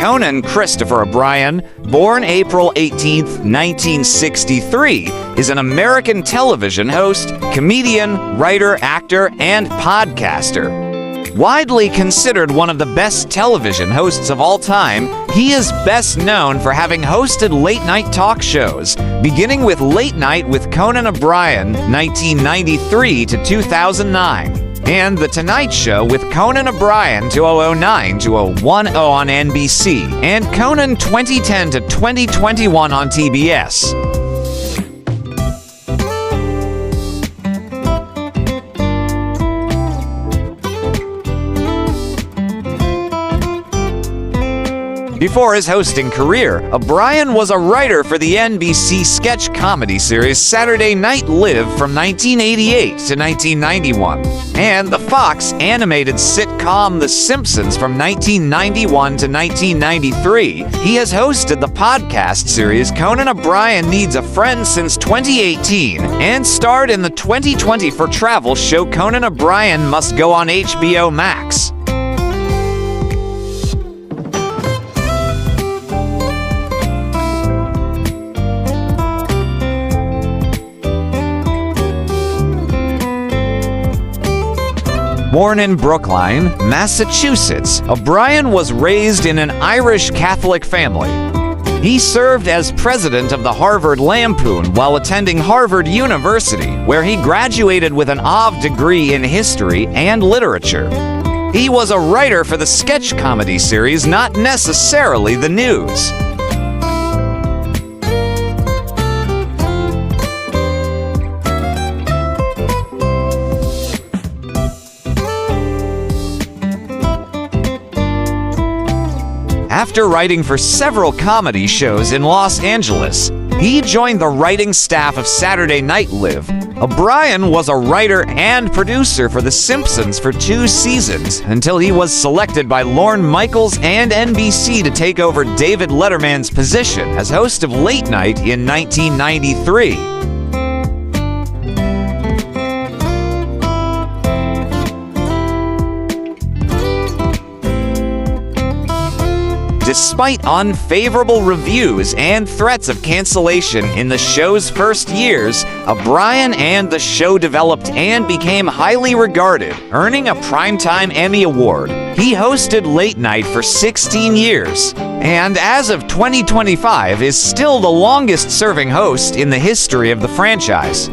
Conan Christopher O'Brien, born April 18, 1963, is an American television host, comedian, writer, actor, and podcaster. Widely considered one of the best television hosts of all time, he is best known for having hosted late-night talk shows, beginning with Late Night with Conan O'Brien, 1993 to 2009. And The Tonight Show with Conan O'Brien 2009 to 2010 on NBC, and Conan 2010 to 2021 on TBS. Before his hosting career, O'Brien was a writer for the NBC sketch comedy series Saturday Night Live from 1988 to 1991, and the Fox animated sitcom The Simpsons from 1991 to 1993. He has hosted the podcast series Conan O'Brien Needs a Friend since 2018, and starred in the 2024 travel show Conan O'Brien Must Go on HBO Max. Born in Brookline, Massachusetts, O'Brien was raised in an Irish Catholic family. He served as president of the Harvard Lampoon while attending Harvard University, where he graduated with an OV degree in history and literature. He was a writer for the sketch comedy series, not necessarily the news. After writing for several comedy shows in Los Angeles, he joined the writing staff of Saturday Night Live. O'Brien was a writer and producer for The Simpsons for 2 seasons until he was selected by Lorne Michaels and NBC to take over David Letterman's position as host of Late Night in 1993. Despite unfavorable reviews and threats of cancellation in the show's first years, O'Brien and the show developed and became highly regarded, earning a Primetime Emmy Award. He hosted Late Night for 16 years, and as of 2025 is still the longest-serving host in the history of the franchise.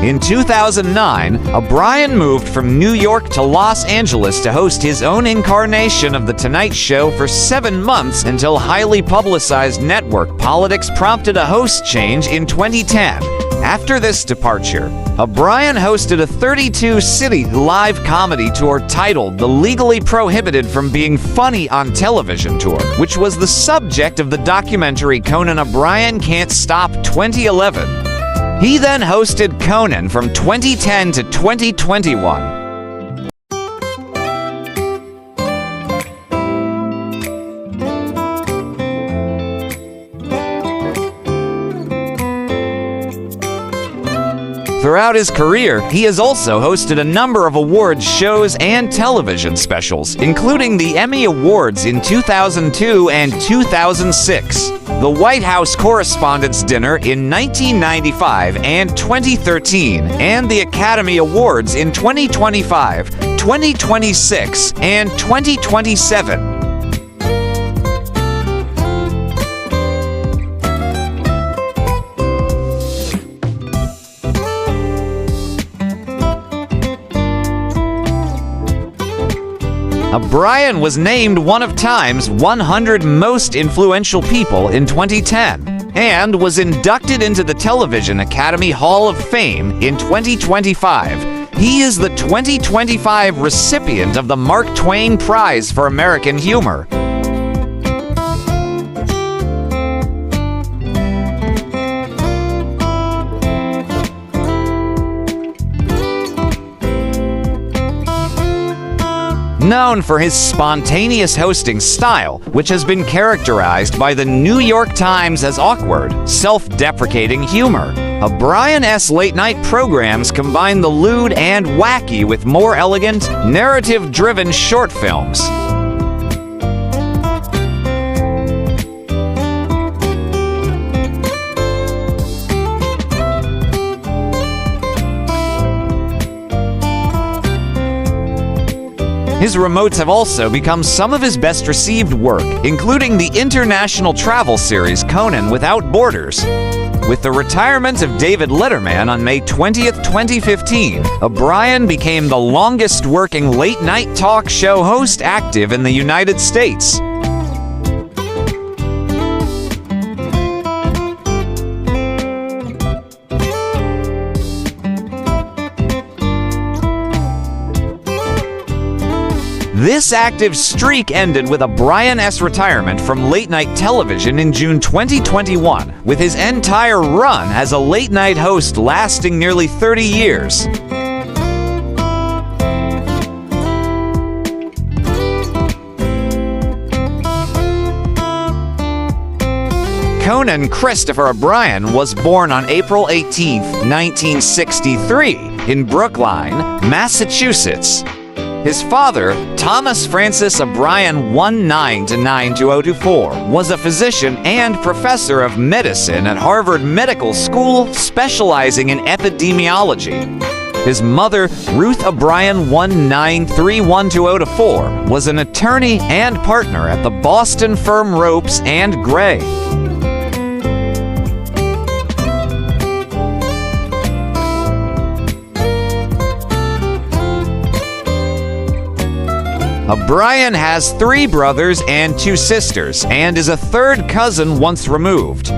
In 2009, O'Brien moved from New York to Los Angeles to host his own incarnation of The Tonight Show for 7 months until highly publicized network politics prompted a host change in 2010. After this departure, O'Brien hosted a 32-city live comedy tour titled The Legally Prohibited from Being Funny on Television Tour, which was the subject of the documentary Conan O'Brien Can't Stop 2011. He then hosted Conan from 2010 to 2021. Throughout his career, he has also hosted a number of awards shows and television specials, including the Emmy Awards in 2002 and 2006, the White House Correspondents' Dinner in 1995 and 2013, and the Academy Awards in 2025, 2026, and 2027. O'Brien was named one of Time's 100 Most Influential People in 2010 and was inducted into the Television Academy Hall of Fame in 2025. He is the 2025 recipient of the Mark Twain Prize for American Humor. Known for his spontaneous hosting style, which has been characterized by the New York Times as awkward, self-deprecating humor, O'Brien's late-night programs combine the lewd and wacky with more elegant, narrative-driven short films. His remotes have also become some of his best-received work, including the international travel series Conan Without Borders. With the retirement of David Letterman on May 20th, 2015, O'Brien became the longest-working late-night talk show host active in the United States. This active streak ended with O'Brien's retirement from late-night television in June 2021, with his entire run as a late-night host lasting nearly 30 years. Conan Christopher O'Brien was born on April 18, 1963, in Brookline, Massachusetts. His father, Thomas Francis O'Brien 19-92024, was a physician and professor of medicine at Harvard Medical School, specializing in epidemiology. His mother, Ruth O'Brien 19312024, was an attorney and partner at the Boston firm Ropes and Gray. O'Brien has 3 brothers and 2 sisters, and is a third cousin once removed.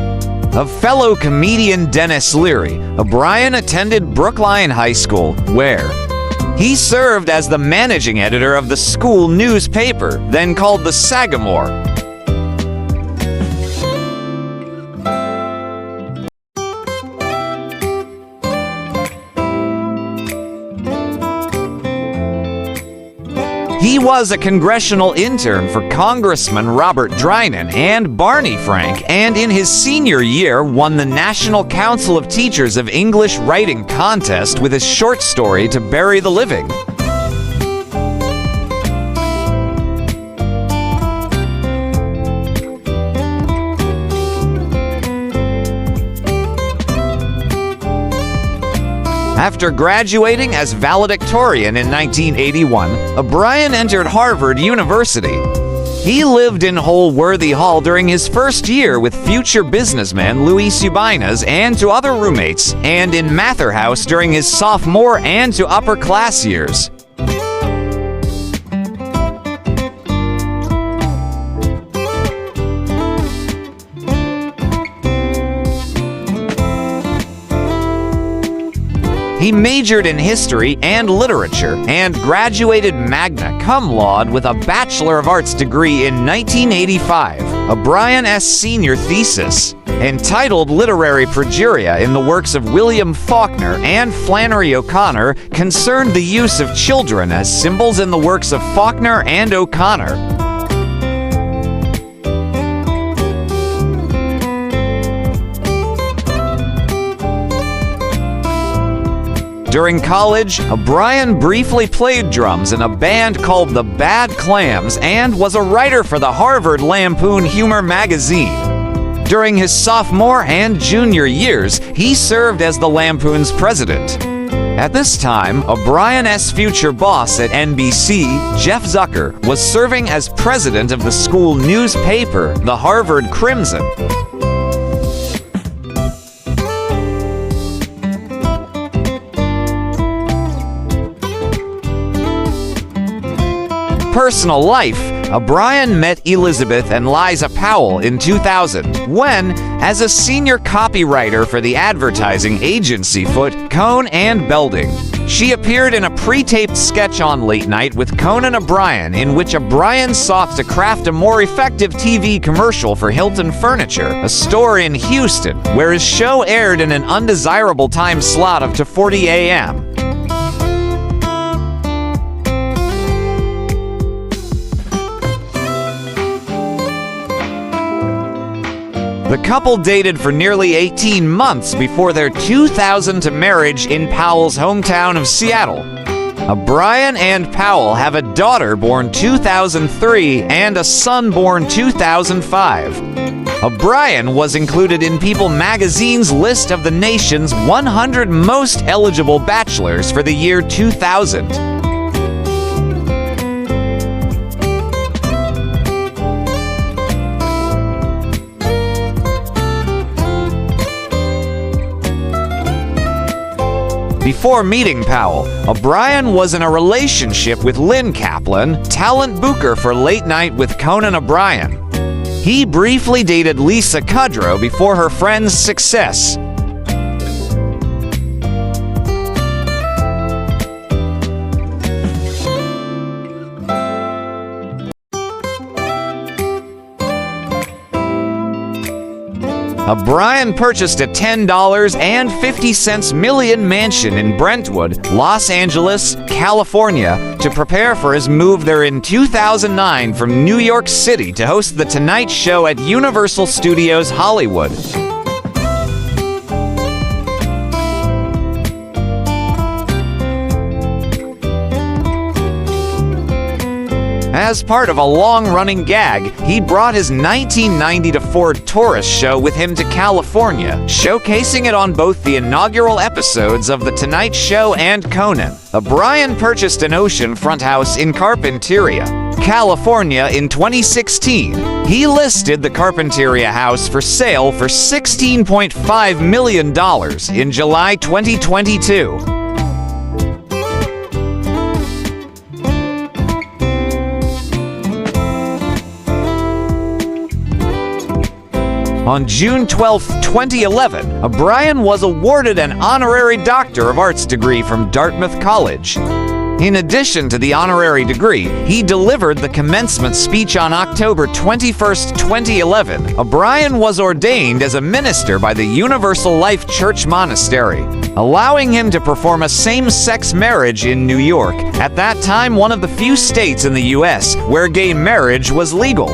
Of fellow comedian Dennis Leary, O'Brien attended Brookline High School, where he served as the managing editor of the school newspaper, then called the Sagamore. He was a congressional intern for Congressman Robert Drinan and Barney Frank, and in his senior year won the National Council of Teachers of English Writing contest with his short story To Bury the Living. After graduating as valedictorian in 1981, O'Brien entered Harvard University. He lived in Holworthy Hall during his first year with future businessman Louis Ubinaz and 2 other roommates, and in Mather House during his sophomore and to upper class years. He majored in history and literature and graduated magna cum laude with a Bachelor of Arts degree in 1985. O'Brien's senior thesis, entitled Literary Progeria in the works of William Faulkner and Flannery O'Connor, concerned the use of children as symbols in the works of Faulkner and O'Connor. During college, O'Brien briefly played drums in a band called the Bad Clams and was a writer for the Harvard Lampoon Humor magazine. During his sophomore and junior years, he served as the Lampoon's president. At this time, O'Brien's future boss at NBC, Jeff Zucker, was serving as president of the school newspaper, the Harvard Crimson. Personal life, O'Brien met Elizabeth and Liza Powell in 2000 when, as a senior copywriter for the advertising agency Foot, Cone and Belding, she appeared in a pre-taped sketch on Late Night with Conan O'Brien, in which O'Brien sought to craft a more effective TV commercial for Hilton Furniture, a store in Houston, where his show aired in an undesirable time slot of 2:40 a.m. The couple dated for nearly 18 months before their 2000 marriage in Powell's hometown of Seattle. Brian and Powell have a daughter born 2003 and a son born 2005. Brian was included in People magazine's list of the nation's 100 most eligible bachelors for the year 2000. Before meeting Powell, O'Brien was in a relationship with Lynn Kaplan, talent booker for Late Night with Conan O'Brien. He briefly dated Lisa Kudrow before her friend's success. O'Brien purchased a $10.50 million mansion in Brentwood, Los Angeles, California, to prepare for his move there in 2009 from New York City to host The Tonight Show at Universal Studios Hollywood. As part of a long-running gag, he brought his 1990 Ford Taurus show with him to California, showcasing it on both the inaugural episodes of The Tonight Show and Conan. O'Brien purchased an oceanfront house in Carpinteria, California in 2016. He listed the Carpinteria house for sale for $16.5 million in July 2022. On June 12, 2011, O'Brien was awarded an honorary Doctor of Arts degree from Dartmouth College. In addition to the honorary degree, he delivered the commencement speech on October 21, 2011. O'Brien was ordained as a minister by the Universal Life Church Monastery, allowing him to perform a same-sex marriage in New York, at that time one of the few states in the U.S. where gay marriage was legal.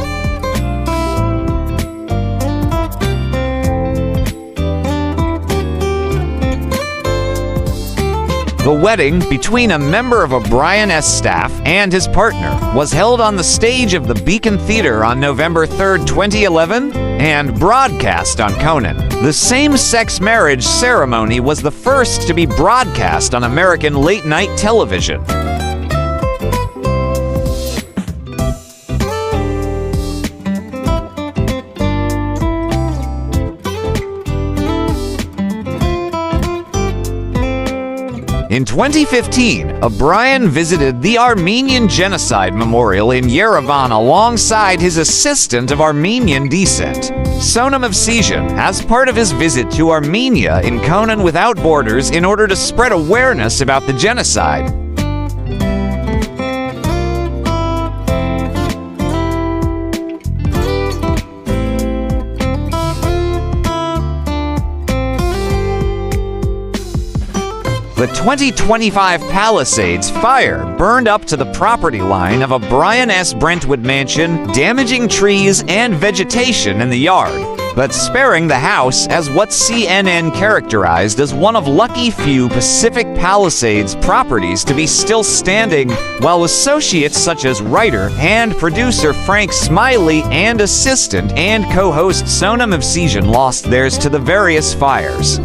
The wedding between a member of O'Brien's staff and his partner was held on the stage of the Beacon Theater on November 3, 2011, and broadcast on Conan. The same-sex marriage ceremony was the first to be broadcast on American late-night television. In 2015, O'Brien visited the Armenian Genocide Memorial in Yerevan alongside his assistant of Armenian descent, Sonam Evsesian, as part of his visit to Armenia in Conan Without Borders in order to spread awareness about the genocide. The 2025 Palisades fire burned up to the property line of O'Brien's Brentwood mansion, damaging trees and vegetation in the yard, but sparing the house as what CNN characterized as one of lucky few Pacific Palisades properties to be still standing, while associates such as writer and producer Frank Smiley and assistant and co-host Sonam Evsesian lost theirs to the various fires.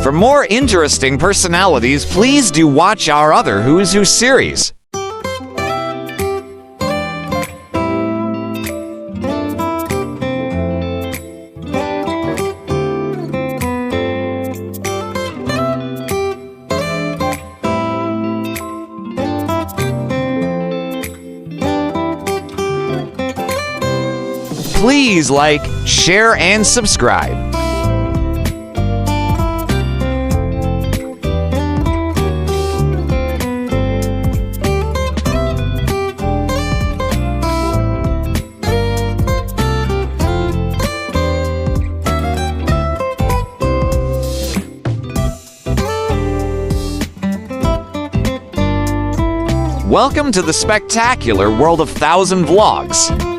For more interesting personalities, please do watch our other Who's Who series. Please like, share, and subscribe. Welcome to the spectacular world of 1,000 vlogs.